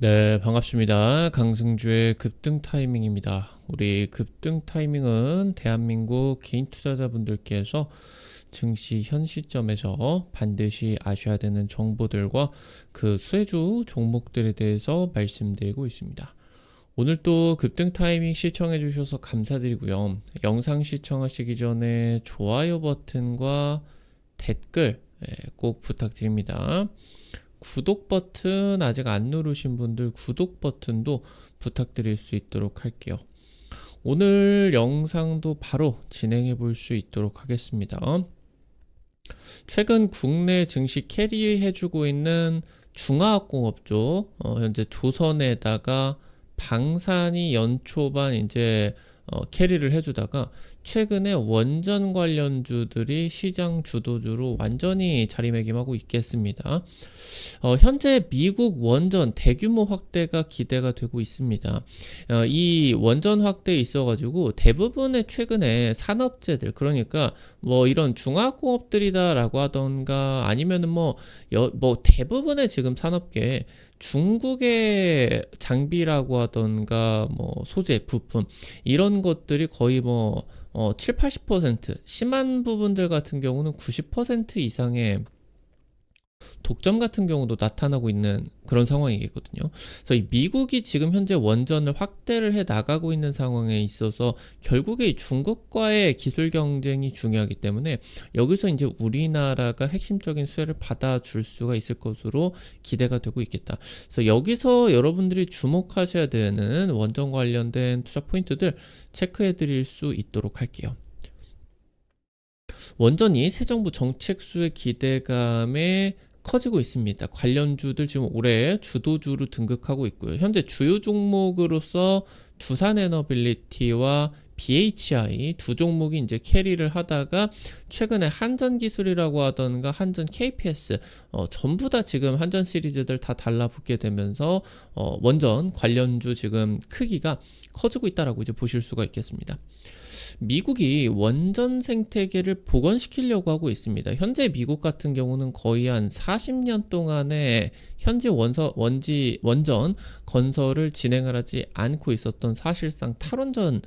네, 반갑습니다. 강승주의 급등 타이밍입니다. 우리 급등 타이밍은 대한민국 개인 투자자분들께서 증시 현 시점에서 반드시 아셔야 되는 정보들과 그 수혜주 종목들에 대해서 말씀드리고 있습니다. 오늘 또 급등 타이밍 시청해 주셔서 감사드리고요. 영상 시청하시기 전에 좋아요 버튼과 댓글 꼭 부탁드립니다. 구독 버튼 아직 안 누르신 분들 구독 버튼도 부탁드릴 수 있도록 할게요. 오늘 영상도 바로 진행해 볼 수 있도록 하겠습니다. 최근 국내 증시 캐리해주고 있는 중화학공업조, 현재 조선에다가 방산이 연초반 이제 캐리를 해주다가 최근에 원전 관련주들이 시장 주도주로 완전히 자리매김하고 있겠습니다. 현재 미국 원전 대규모 확대가 기대가 되고 있습니다. 이 원전 확대에 있어가지고 대부분의 최근에 산업재들, 그러니까 뭐 이런 중화공업들이다라고 하던가 아니면은 뭐 대부분의 지금 산업계에 중국의 장비라고 하던가 뭐 소재, 부품 이런 것들이 거의 뭐 7, 80% 심한 부분들 같은 경우는 90% 이상의 독점 같은 경우도 나타나고 있는 그런 상황이겠거든요. 그래서 이 미국이 지금 현재 원전을 확대를 해 나가고 있는 상황에 있어서 결국에 이 중국과의 기술 경쟁이 중요하기 때문에 여기서 이제 우리나라가 핵심적인 수혜를 받아줄 수가 있을 것으로 기대가 되고 있겠다. 그래서 여기서 여러분들이 주목하셔야 되는 원전 관련된 투자 포인트들 체크해 드릴 수 있도록 할게요. 원전이 새 정부 정책 수의 기대감에 커지고 있습니다. 관련주들 지금 올해 주도주로 등극하고 있고요. 현재 주요 종목으로서 두산에너빌리티와 BHI 두 종목이 이제 캐리를 하다가 최근에 한전기술이라고 하던가 한전 KPS 전부 다 지금 한전 시리즈들 다 달라붙게 되면서 원전 관련주 지금 크기가 커지고 있다라고 이제 보실 수가 있겠습니다. 미국이 원전 생태계를 복원시키려고 하고 있습니다. 현재 미국 같은 경우는 거의 한 40년 동안에 현지 원전 건설을 진행을 하지 않고 있었던 사실상 탈원전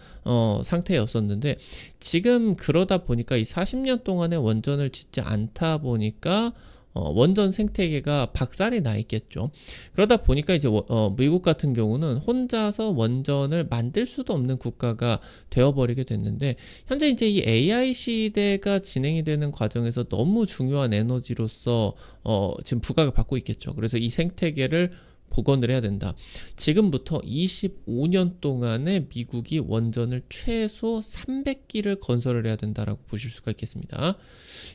상태였었는데 지금 그러다 보니까 이 40년 동안에 원전을 짓지 않다 보니까 원전 생태계가 박살이 나 있겠죠. 그러다 보니까 이제 미국 같은 경우는 혼자서 원전을 만들 수도 없는 국가가 되어버리게 됐는데 현재 이제 이 AI 시대가 진행이 되는 과정에서 너무 중요한 에너지로서 지금 부각을 받고 있겠죠. 그래서 이 생태계를 복원을 해야 된다. 지금부터 25년 동안에 미국이 원전을 최소 300기를 건설을 해야 된다라고 보실 수가 있겠습니다.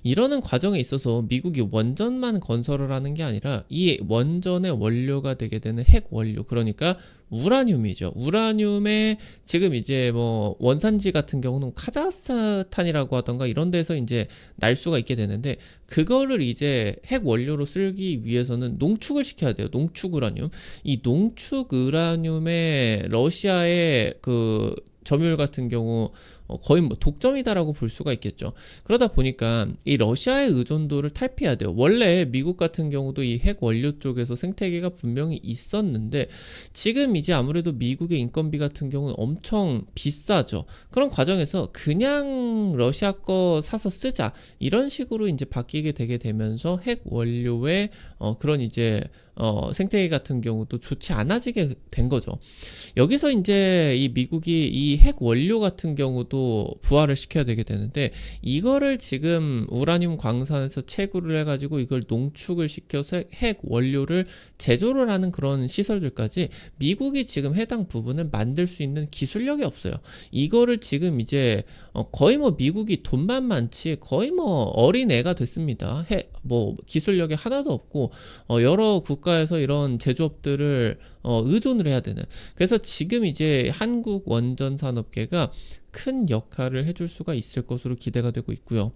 이러는 과정에 있어서 미국이 원전만 건설을 하는 게 아니라 이 원전의 원료가 되게 되는 핵 원료, 그러니까 우라늄이죠. 우라늄의 지금 이제 뭐 원산지 같은 경우는 카자흐스탄이라고 하던가 이런 데서 이제 날 수가 있게 되는데 그거를 이제 핵 원료로 쓰기 위해서는 농축을 시켜야 돼요. 농축 우라늄. 이 농축 우라늄의 러시아의 그 점유율 같은 경우 거의 뭐 독점이다라고 볼 수가 있겠죠. 그러다 보니까 이 러시아의 의존도를 탈피해야 돼요. 원래 미국 같은 경우도 이 핵 원료 쪽에서 생태계가 분명히 있었는데 지금 이제 아무래도 미국의 인건비 같은 경우는 엄청 비싸죠. 그런 과정에서 그냥 러시아 거 사서 쓰자 이런 식으로 이제 바뀌게 되게 되면서 핵 원료의 그런 이제 생태계 같은 경우도 좋지 않아지게 된 거죠. 여기서 이제 이 미국이 이 핵 원료 같은 경우도 부활을 시켜야 되게 되는데 이거를 지금 우라늄 광산에서 채굴을 해가지고 이걸 농축을 시켜서 핵 원료를 제조를 하는 그런 시설들까지 미국이 지금 해당 부분을 만들 수 있는 기술력이 없어요. 이거를 지금 이제 거의 뭐 미국이 돈만 많지 거의 뭐 어린 애가 됐습니다. 뭐 기술력이 하나도 없고 여러 국가에서 이런 제조업들을 의존을 해야 되는. 그래서 지금 이제 한국 원전 산업계가 큰 역할을 해줄 수가 있을 것으로 기대가 되고 있고요.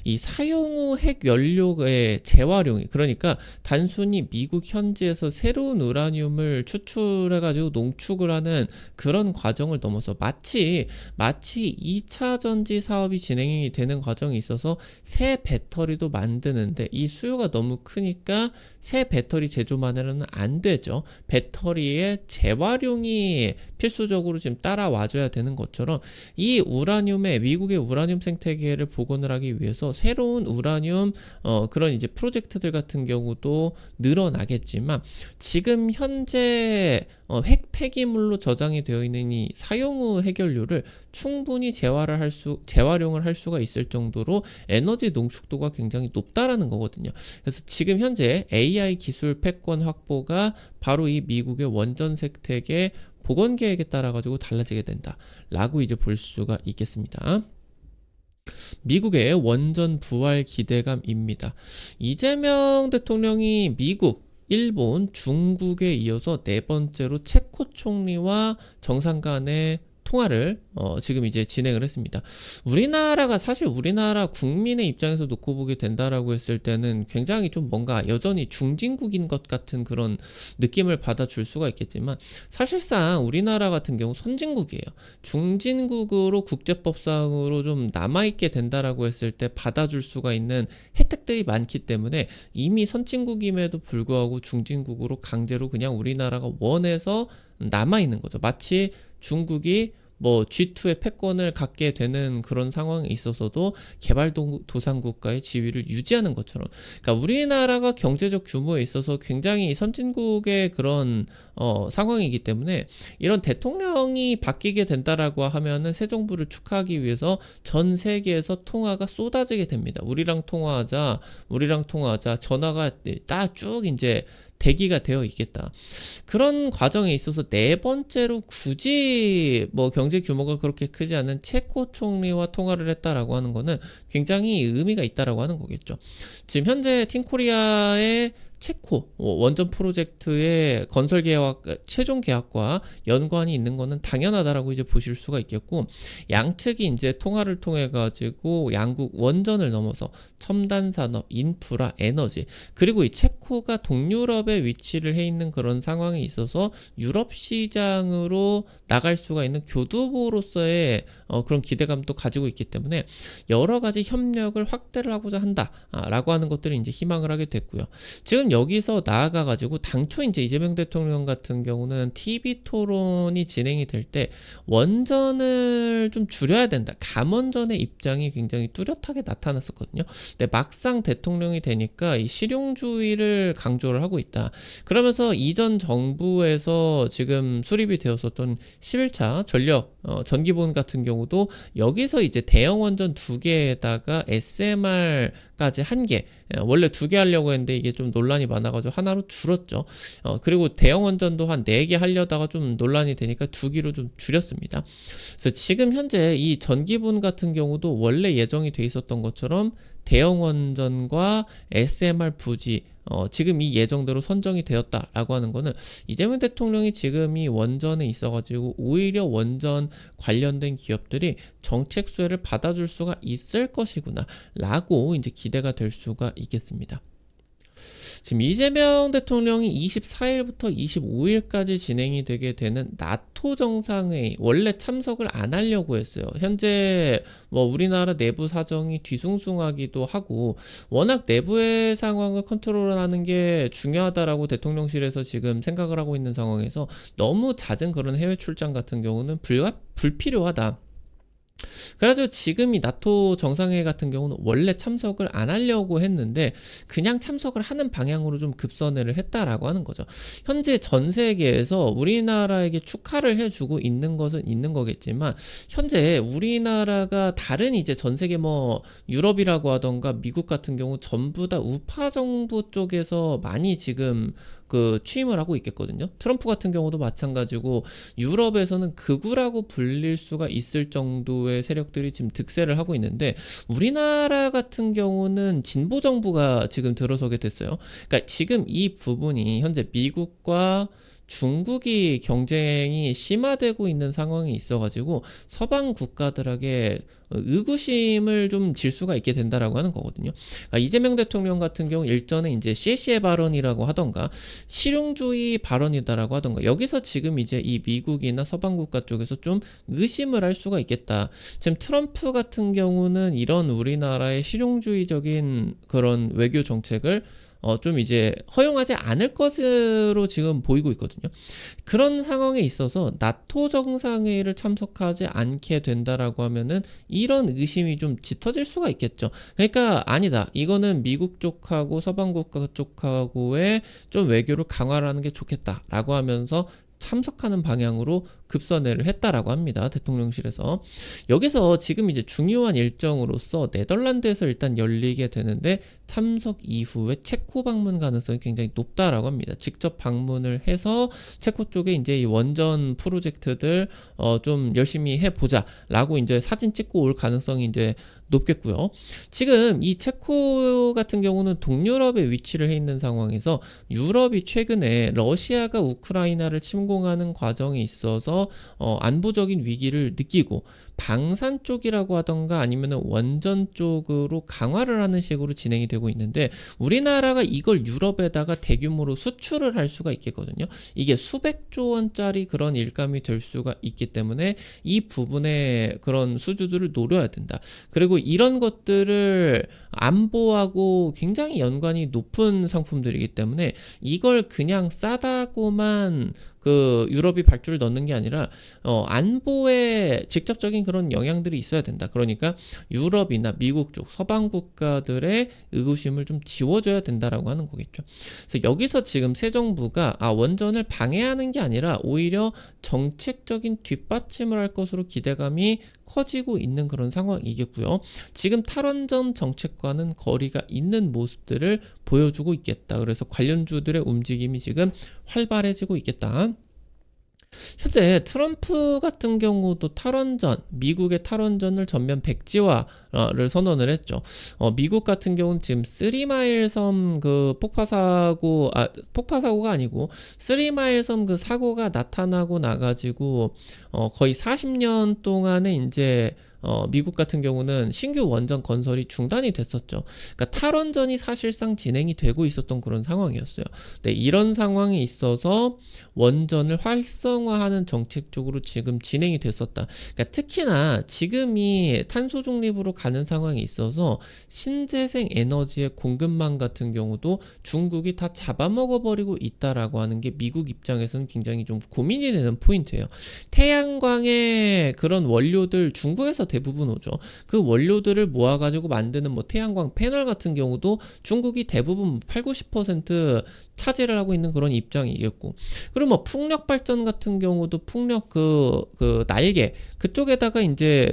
이 사용 후 핵 연료의 재활용이, 그러니까 단순히 미국 현지에서 새로운 우라늄을 추출해가지고 농축을 하는 그런 과정을 넘어서 마치 2차 전지 사업이 진행이 되는 과정이 있어서 새 배터리도 만드는데 이 수요가 너무 크니까 새 배터리 제조만으로는 안 되죠. 배터리의 재활용이 필수적으로 지금 따라와줘야 되는 것처럼 이 미국의 우라늄 생태계를 복원을 하기 위해서 새로운 우라늄 그런 이제 프로젝트들 같은 경우도 늘어나겠지만 지금 현재 핵 폐기물로 저장이 되어 있는 이 사용 후 해결료를 충분히 재활용을 할 수가 있을 정도로 에너지 농축도가 굉장히 높다라는 거거든요. 그래서 지금 현재 AI 기술 패권 확보가 바로 이 미국의 원전 생태계 복원 계획에 따라 가지고 달라지게 된다라고 이제 볼 수가 있겠습니다. 미국의 원전 부활 기대감입니다. 이재명 대통령이 미국, 일본, 중국에 이어서 네 번째로 체코 총리와 정상 간의 통화를 지금 이제 진행을 했습니다. 사실 우리나라 국민의 입장에서 놓고 보게 된다라고 했을 때는 굉장히 좀 뭔가 여전히 중진국인 것 같은 그런 느낌을 받아줄 수가 있겠지만 사실상 우리나라 같은 경우 선진국이에요. 중진국으로 국제법상으로 좀 남아있게 된다라고 했을 때 받아줄 수가 있는 혜택들이 많기 때문에 이미 선진국임에도 불구하고 중진국으로 강제로 그냥 우리나라가 원해서 남아있는 거죠. 마치 중국이 G2의 패권을 갖게 되는 그런 상황에 있어서도 개발도상국가의 지위를 유지하는 것처럼, 그러니까 우리나라가 경제적 규모에 있어서 굉장히 선진국의 그런 상황이기 때문에 이런 대통령이 바뀌게 된다라고 하면은 새 정부를 축하하기 위해서 전 세계에서 통화가 쏟아지게 됩니다. 우리랑 통화하자 전화가 딱 쭉 이제 대기가 되어 있겠다. 그런 과정에 있어서 네 번째로 굳이 경제 규모가 그렇게 크지 않은 체코 총리와 통화를 했다라고 하는 거는 굉장히 의미가 있다라고 하는 거겠죠. 지금 현재 팀코리아의 체코 원전 프로젝트의 건설 계약, 최종 계약과 연관이 있는 거는 당연하다라고 이제 보실 수가 있겠고, 양측이 이제 통화를 통해 가지고 양국 원전을 넘어서 첨단 산업, 인프라, 에너지, 그리고 이 체코가 동유럽에 위치를 해 있는 그런 상황에 있어서 유럽 시장으로 나갈 수가 있는 교두보로서의 그런 기대감도 가지고 있기 때문에 여러 가지 협력을 확대를 하고자 한다라고 하는 것들을 이제 희망을 하게 됐고요. 지금 여기서 나아가가지고 당초 이제 이재명 대통령 같은 경우는 TV 토론이 진행이 될 때 원전을 좀 줄여야 된다, 감원전의 입장이 굉장히 뚜렷하게 나타났었거든요. 근데 막상 대통령이 되니까 이 실용주의를 강조를 하고 있다. 그러면서 이전 정부에서 지금 수립이 되었었던 11차 전기본 같은 경우도 여기서 이제 대형 원전 2개에다가 SMR까지 1개, 원래 2개 하려고 했는데 이게 좀 논란이 많아가지고 하나로 줄었죠. 그리고 대형 원전도 한 4개 하려다가 좀 논란이 되니까 2기로 좀 줄였습니다. 그래서 지금 현재 이 전기본 같은 경우도 원래 예정이 돼 있었던 것처럼 대형 원전과 SMR 부지 지금 이 예정대로 선정이 되었다라고 하는 거는 이재명 대통령이 지금 이 원전에 있어가지고 오히려 원전 관련된 기업들이 정책 수혜를 받아줄 수가 있을 것이구나 라고 이제 기대가 될 수가 있겠습니다. 지금 이재명 대통령이 24일부터 25일까지 진행이 되게 되는 나토 정상회의 원래 참석을 안 하려고 했어요. 현재 우리나라 내부 사정이 뒤숭숭하기도 하고 워낙 내부의 상황을 컨트롤하는 게 중요하다라고 대통령실에서 지금 생각을 하고 있는 상황에서 너무 잦은 그런 해외 출장 같은 경우는 불필요하다. 그래서 지금 이 나토 정상회의 같은 경우는 원래 참석을 안 하려고 했는데 그냥 참석을 하는 방향으로 좀 급선회를 했다라고 하는 거죠. 현재 전 세계에서 우리나라에게 축하를 해주고 있는 것은 있는 거겠지만 현재 우리나라가 다른 이제 전 세계 유럽이라고 하던가 미국 같은 경우 전부 다 우파 정부 쪽에서 많이 지금 취임을 하고 있겠거든요. 트럼프 같은 경우도 마찬가지고 유럽에서는 극우라고 불릴 수가 있을 정도의 세력들이 지금 득세를 하고 있는데 우리나라 같은 경우는 진보 정부가 지금 들어서게 됐어요. 그러니까 지금 이 부분이 현재 미국과 중국이 경쟁이 심화되고 있는 상황이 있어가지고 서방 국가들에게 의구심을 좀 질 수가 있게 된다라고 하는 거거든요. 이재명 대통령 같은 경우 일전에 이제 시시해 발언이라고 하던가 실용주의 발언이다라고 하던가 여기서 지금 이제 이 미국이나 서방 국가 쪽에서 좀 의심을 할 수가 있겠다. 지금 트럼프 같은 경우는 이런 우리나라의 실용주의적인 그런 외교 정책을 좀 이제 허용하지 않을 것으로 지금 보이고 있거든요. 그런 상황에 있어서 나토 정상회의를 참석하지 않게 된다라고 하면은 이런 의심이 좀 짙어질 수가 있겠죠. 그러니까 아니다. 이거는 미국 쪽하고 서방 국가 쪽하고의 좀 외교를 강화를 하는 게 좋겠다라고 하면서 참석하는 방향으로 급선회를 했다라고 합니다. 대통령실에서. 여기서 지금 이제 중요한 일정으로서 네덜란드에서 일단 열리게 되는데 참석 이후에 체코 방문 가능성이 굉장히 높다라고 합니다. 직접 방문을 해서 체코 쪽에 이제 이 원전 프로젝트들 좀 열심히 해보자라고 이제 사진 찍고 올 가능성이 이제 높겠고요. 지금 이 체코 같은 경우는 동유럽에 위치를 해 있는 상황에서 유럽이 최근에 러시아가 우크라이나를 침공하는 과정에 있어서 안보적인 위기를 느끼고 방산 쪽이라고 하던가 아니면 원전 쪽으로 강화를 하는 식으로 진행이 되고 있는데 우리나라가 이걸 유럽에다가 대규모로 수출을 할 수가 있겠거든요. 이게 수백조 원짜리 그런 일감이 될 수가 있기 때문에 이 부분에 그런 수주들을 노려야 된다. 그리고 이런 것들을 안보하고 굉장히 연관이 높은 상품들이기 때문에 이걸 그냥 싸다고만 그 유럽이 발주를 넣는 게 아니라 안보에 직접적인 그런 영향들이 있어야 된다. 그러니까 유럽이나 미국 쪽 서방 국가들의 의구심을 좀 지워줘야 된다라고 하는 거겠죠. 그래서 여기서 지금 새 정부가 원전을 방해하는 게 아니라 오히려 정책적인 뒷받침을 할 것으로 기대감이 커지고 있는 그런 상황이겠고요. 지금 탈원전 정책과는 거리가 있는 모습들을 보여주고 있겠다. 그래서 관련주들의 움직임이 지금 활발해지고 있겠다. 현재 트럼프 같은 경우도 탈원전, 미국의 탈원전을 전면 백지화를 선언을 했죠. 미국 같은 경우는 지금 3마일 섬 그 폭파사고가 아니고 3마일 섬 그 사고가 나타나고 나가지고 거의 40년 동안에 이제 미국 같은 경우는 신규 원전 건설이 중단이 됐었죠. 그러니까 탈원전이 사실상 진행이 되고 있었던 그런 상황이었어요. 네, 이런 상황에 있어서 원전을 활성화하는 정책 쪽으로 지금 진행이 됐었다. 그러니까 특히나 지금이 탄소 중립으로 가는 상황에 있어서 신재생 에너지의 공급망 같은 경우도 중국이 다 잡아먹어버리고 있다라고 하는 게 미국 입장에서는 굉장히 좀 고민이 되는 포인트예요. 태양광의 그런 원료들 중국에서 대부분 오죠. 그 원료들을 모아가지고 만드는 뭐 태양광 패널 같은 경우도 중국이 대부분 80-90% 차지를 하고 있는 그런 입장이겠고, 그리고 뭐 풍력 발전 같은 경우도 풍력 그 날개 그쪽에다가 이제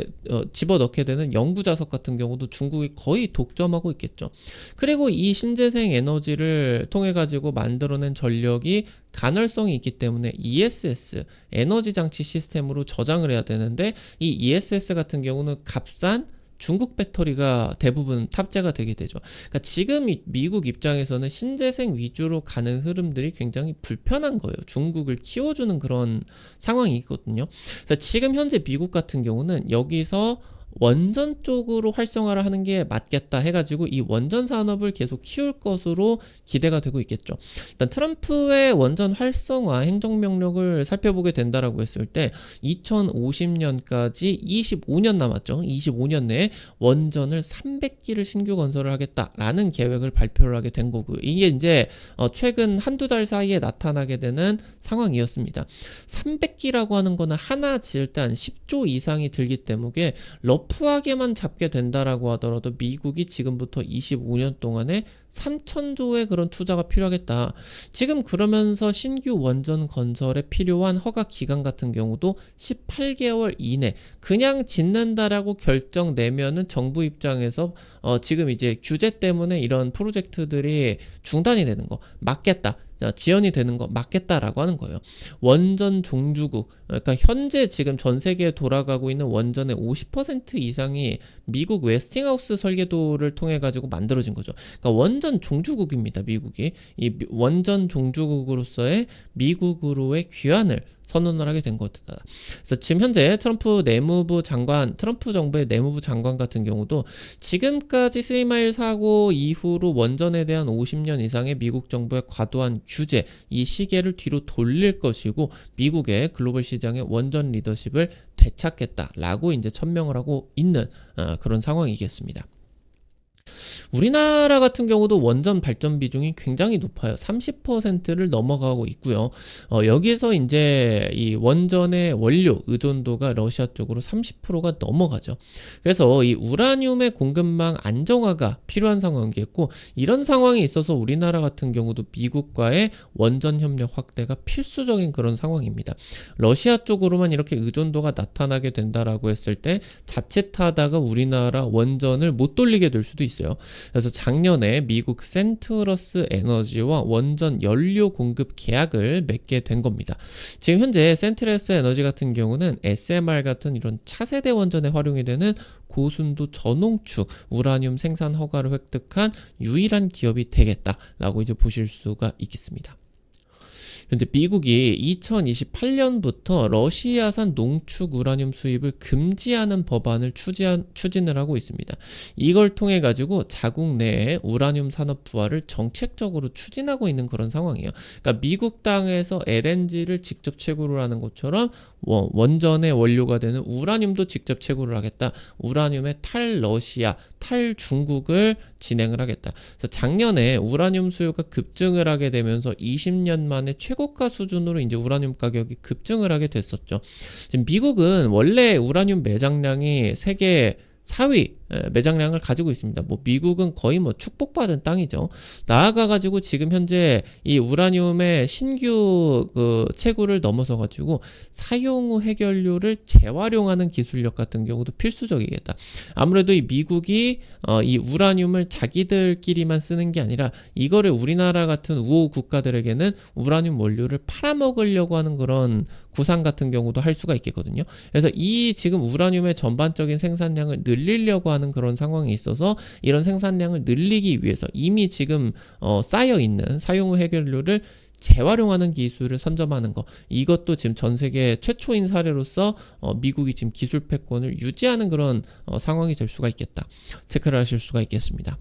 집어넣게 되는 연구 자석 같은 경우도 중국이 거의 독점하고 있겠죠. 그리고 이 신재생 에너지를 통해 가지고 만들어낸 전력이 간헐성이 있기 때문에 ESS 에너지 장치 시스템으로 저장을 해야 되는데 이 ESS 같은 경우는 값싼 중국 배터리가 대부분 탑재가 되게 되죠. 그러니까 지금 미국 입장에서는 신재생 위주로 가는 흐름들이 굉장히 불편한 거예요. 중국을 키워주는 그런 상황이거든요. 그래서 지금 현재 미국 같은 경우는 여기서 원전 쪽으로 활성화를 하는 게 맞겠다 해가지고 이 원전 산업을 계속 키울 것으로 기대가 되고 있겠죠. 일단 트럼프의 원전 활성화 행정명령을 살펴보게 된다라고 했을 때 2050년까지 25년 남았죠. 25년 내에 원전을 300기를 신규 건설을 하겠다라는 계획을 발표를 하게 된 거고요. 이게 이제 최근 한두 달 사이에 나타나게 되는 상황이었습니다. 300기라고 하는 거는 하나 지을 때 한 10조 이상이 들기 때문에 러프하게만 잡게 된다라고 하더라도 미국이 지금부터 25년 동안에 3,000조의 그런 투자가 필요하겠다. 지금 그러면서 신규 원전 건설에 필요한 허가 기간 같은 경우도 18개월 이내 그냥 짓는다라고 결정 내면은 정부 입장에서 지금 이제 규제 때문에 이런 프로젝트들이 중단이 되는 거 맞겠다. 지연이 되는 거 맞겠다라고 하는 거예요. 원전 종주국, 그러니까 현재 지금 전 세계에 돌아가고 있는 원전의 50% 이상이 미국 웨스팅하우스 설계도를 통해 가지고 만들어진 거죠. 그러니까 원전 종주국입니다. 미국이 이 원전 종주국으로서의 미국으로의 귀환을 선언을 하게 된 것이다. 그래서 지금 현재 트럼프 정부의 내무부 장관 같은 경우도 지금까지 3마일 사고 이후로 원전에 대한 50년 이상의 미국 정부의 과도한 규제, 이 시계를 뒤로 돌릴 것이고 미국의 글로벌 시장의 원전 리더십을 되찾겠다라고 이제 천명을 하고 있는 그런 상황이겠습니다. 우리나라 같은 경우도 원전 발전 비중이 굉장히 높아요. 30%를 넘어가고 있고요. 여기에서 이제 이 원전의 원료 의존도가 러시아 쪽으로 30%가 넘어가죠. 그래서 이 우라늄의 공급망 안정화가 필요한 상황이겠고, 이런 상황이 있어서 우리나라 같은 경우도 미국과의 원전 협력 확대가 필수적인 그런 상황입니다. 러시아 쪽으로만 이렇게 의존도가 나타나게 된다라고 했을 때 자칫하다가 우리나라 원전을 못 돌리게 될 수도 있어요. 그래서 작년에 미국 센트러스 에너지와 원전 연료 공급 계약을 맺게 된 겁니다. 지금 현재 센트러스 에너지 같은 경우는 SMR 같은 이런 차세대 원전에 활용이 되는 고순도 전홍축 우라늄 생산 허가를 획득한 유일한 기업이 되겠다라고 이제 보실 수가 있겠습니다. 현재 미국이 2028년부터 러시아산 농축 우라늄 수입을 금지하는 법안을 추진을 하고 있습니다. 이걸 통해 가지고 자국 내에 우라늄 산업 부활을 정책적으로 추진하고 있는 그런 상황이에요. 그러니까 미국 땅에서 LNG를 직접 채굴을 하는 것처럼 원전의 원료가 되는 우라늄도 직접 채굴을 하겠다. 우라늄의 탈러시아, 탈중국을 진행을 하겠다. 그래서 작년에 우라늄 수요가 급증을 하게 되면서 20년 만에 최고가 수준으로 이제 우라늄 가격이 급증을 하게 됐었죠. 지금 미국은 원래 우라늄 매장량이 세계 4위 매장량을 가지고 있습니다. 미국은 거의 축복받은 땅이죠. 나아가가지고 지금 현재 이 우라늄의 신규 채굴을 넘어서 가지고 사용 후 해결료를 재활용하는 기술력 같은 경우도 필수적이겠다. 아무래도 이 미국이 이 우라늄을 자기들끼리만 쓰는 게 아니라 이거를 우리나라 같은 우호 국가들에게는 우라늄 원료를 팔아먹으려고 하는 그런 구상 같은 경우도 할 수가 있겠거든요. 그래서 이 지금 우라늄의 전반적인 생산량을 늘리려고 하는 그런 상황이 있어서 이런 생산량을 늘리기 위해서 이미 지금 쌓여있는 사용 후 해결료를 재활용하는 기술을 선점하는 거, 이것도 지금 전 세계 최초인 사례로서 미국이 지금 기술 패권을 유지하는 그런 상황이 될 수가 있겠다. 체크를 하실 수가 있겠습니다.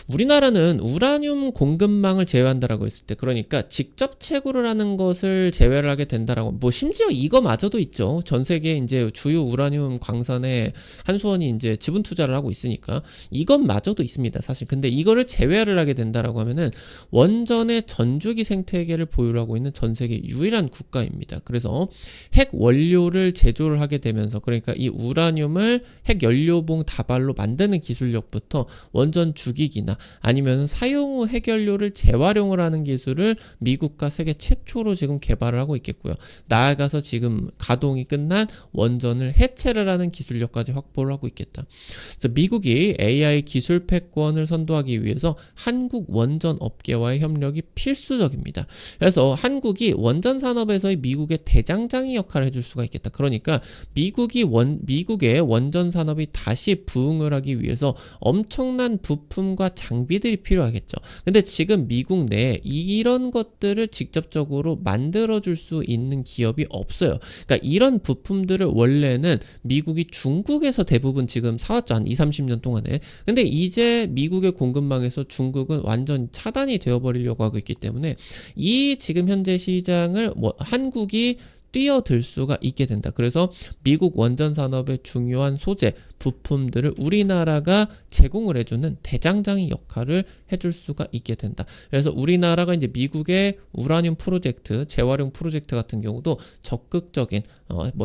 우리나라는 우라늄 공급망을 제외한다라고 했을 때, 그러니까 직접 채굴을 하는 것을 제외를 하게 된다라고, 심지어 이거마저도 있죠. 전 세계 이제 주요 우라늄 광산에 한수원이 이제 지분 투자를 하고 있으니까 이것마저도 있습니다, 사실. 근데 이거를 제외를 하게 된다라고 하면은 원전의 전주기 생태계를 보유하고 있는 전 세계 유일한 국가입니다. 그래서 핵 원료를 제조를 하게 되면서, 그러니까 이 우라늄을 핵 연료봉 다발로 만드는 기술력부터 원전 주기기나 아니면 사용 후 해결료를 재활용을 하는 기술을 미국과 세계 최초로 지금 개발을 하고 있겠고요. 나아가서 지금 가동이 끝난 원전을 해체를 하는 기술력까지 확보를 하고 있겠다. 그래서 미국이 AI 기술 패권을 선도하기 위해서 한국 원전 업계와의 협력이 필수적입니다. 그래서 한국이 원전 산업에서의 미국의 대장장이 역할을 해줄 수가 있겠다. 그러니까 미국의 원전 산업이 다시 부흥을 하기 위해서 엄청난 부품과 장비들이 필요하겠죠. 근데 지금 미국 내에 이런 것들을 직접적으로 만들어줄 수 있는 기업이 없어요. 그러니까 이런 부품들을 원래는 미국이 중국에서 대부분 지금 사왔죠. 한 20-30년 동안에. 근데 이제 미국의 공급망에서 중국은 완전 차단이 되어버리려고 하고 있기 때문에 이 지금 현재 시장을 한국이 뛰어들 수가 있게 된다. 그래서 미국 원전 산업의 중요한 소재, 부품들을 우리나라가 제공을 해주는 대장장이 역할을 해줄 수가 있게 된다. 그래서 우리나라가 이제 미국의 우라늄 프로젝트, 재활용 프로젝트 같은 경우도 적극적인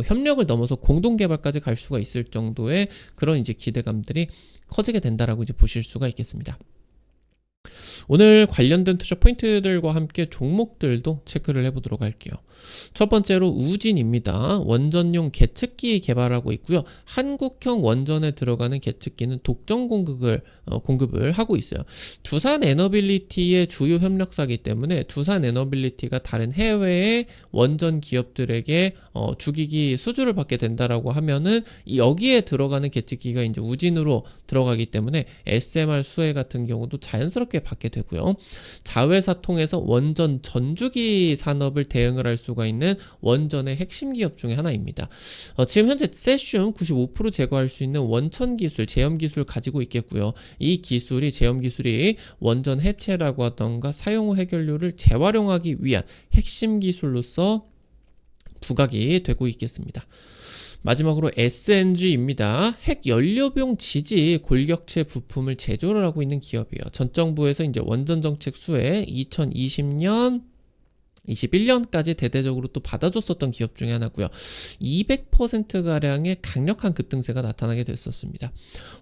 협력을 넘어서 공동 개발까지 갈 수가 있을 정도의 그런 이제 기대감들이 커지게 된다라고 이제 보실 수가 있겠습니다. 오늘 관련된 투자 포인트들과 함께 종목들도 체크를 해보도록 할게요. 첫 번째로 우진입니다. 원전용 계측기 개발하고 있고요. 한국형 원전에 들어가는 계측기는 독점 공급을 하고 있어요. 두산 에너빌리티의 주요 협력사이기 때문에 두산 에너빌리티가 다른 해외의 원전 기업들에게 주기기 수주를 받게 된다라고 하면은 여기에 들어가는 계측기가 이제 우진으로 들어가기 때문에 SMR 수혜 같은 경우도 자연스럽게 받게 되고요. 자회사 통해서 원전 전주기 산업을 대응을 할 수가 있는 원전의 핵심 기업 중에 하나입니다. 지금 현재 세슘 95% 제거할 수 있는 원천 기술, 제염 기술 가지고 있겠고요. 이 기술이 제염 기술이 원전 해체라고 하던가 사용 후 해결료를 재활용하기 위한 핵심 기술로서 부각이 되고 있겠습니다. 마지막으로 SNG입니다. 핵 연료병 지지 골격체 부품을 제조를 하고 있는 기업이에요. 전 정부에서 이제 원전 정책 수혜 2020년 21년까지 대대적으로 또 받아줬었던 기업 중에 하나고요. 200%가량의 강력한 급등세가 나타나게 됐었습니다.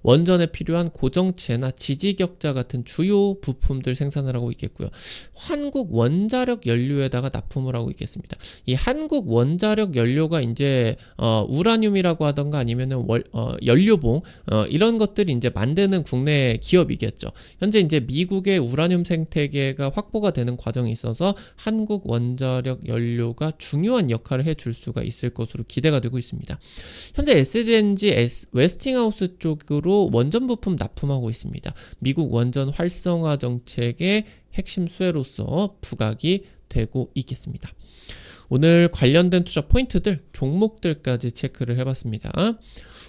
원전에 필요한 고정체나 지지격자 같은 주요 부품들 생산을 하고 있겠고요. 한국 원자력 연료에다가 납품을 하고 있겠습니다. 이 한국 원자력 연료가 이제 우라늄이라고 하던가 아니면은 연료봉 이런 것들이 이제 만드는 국내 기업이겠죠. 현재 이제 미국의 우라늄 생태계가 확보가 되는 과정에 있어서 한국 원자력 연료가 중요한 역할을 해줄 수가 있을 것으로 기대가 되고 있습니다. 현재 SGNG 웨스팅하우스 쪽으로 원전 부품 납품하고 있습니다. 미국 원전 활성화 정책의 핵심 수혜로서 부각이 되고 있겠습니다. 오늘 관련된 투자 포인트들, 종목들까지 체크를 해봤습니다.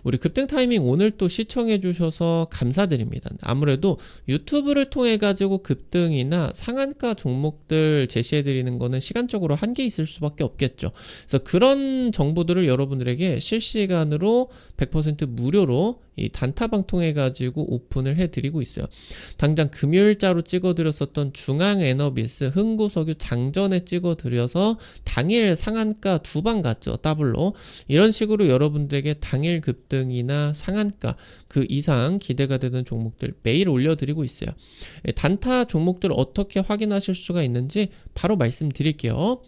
우리 급등 타이밍 오늘 또 시청해 주셔서 감사드립니다. 아무래도 유튜브를 통해 가지고 급등이나 상한가 종목들 제시해 드리는 거는 시간적으로 한계 있을 수밖에 없겠죠. 그래서 그런 정보들을 여러분들에게 실시간으로 100% 무료로 이 단타방 통해 가지고 오픈을 해 드리고 있어요. 당장 금요일자로 찍어 드렸었던 중앙에너비스, 흥구석유 장전에 찍어 드려서 당일 상한가 2방 갔죠. 더블로. 이런 식으로 여러분들에게 당일 급등이나 상한가 그 이상 기대가 되는 종목들 매일 올려드리고 있어요. 단타 종목들 어떻게 확인하실 수가 있는지 바로 말씀드릴게요.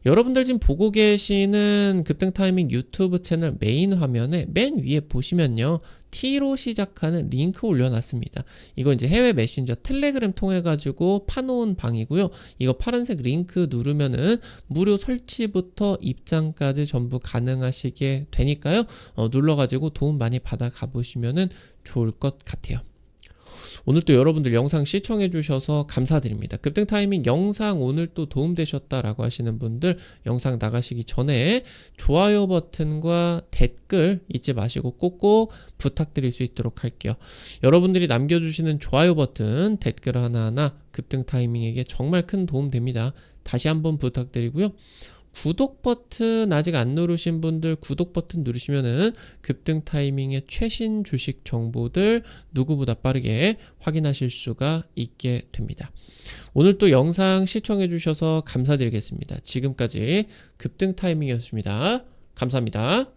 여러분들 지금 보고 계시는 급등 타이밍 유튜브 채널 메인 화면에 맨 위에 보시면요. T로 시작하는 링크 올려놨습니다. 이거 이제 해외 메신저 텔레그램 통해 가지고 파놓은 방이고요. 이거 파란색 링크 누르면은 무료 설치부터 입장까지 전부 가능하시게 되니까요. 눌러가지고 도움 많이 받아 가보시면은 좋을 것 같아요. 오늘 또 여러분들 영상 시청해 주셔서 감사드립니다. 급등 타이밍 영상 오늘 또 도움되셨다라고 하시는 분들 영상 나가시기 전에 좋아요 버튼과 댓글 잊지 마시고 꼭꼭 부탁드릴 수 있도록 할게요. 여러분들이 남겨주시는 좋아요 버튼, 댓글 하나하나 급등 타이밍에게 정말 큰 도움 됩니다. 다시 한번 부탁드리고요. 구독 버튼 아직 안 누르신 분들 구독 버튼 누르시면은 급등 타이밍의 최신 주식 정보들 누구보다 빠르게 확인하실 수가 있게 됩니다. 오늘 또 영상 시청해 주셔서 감사드리겠습니다. 지금까지 급등 타이밍이었습니다. 감사합니다.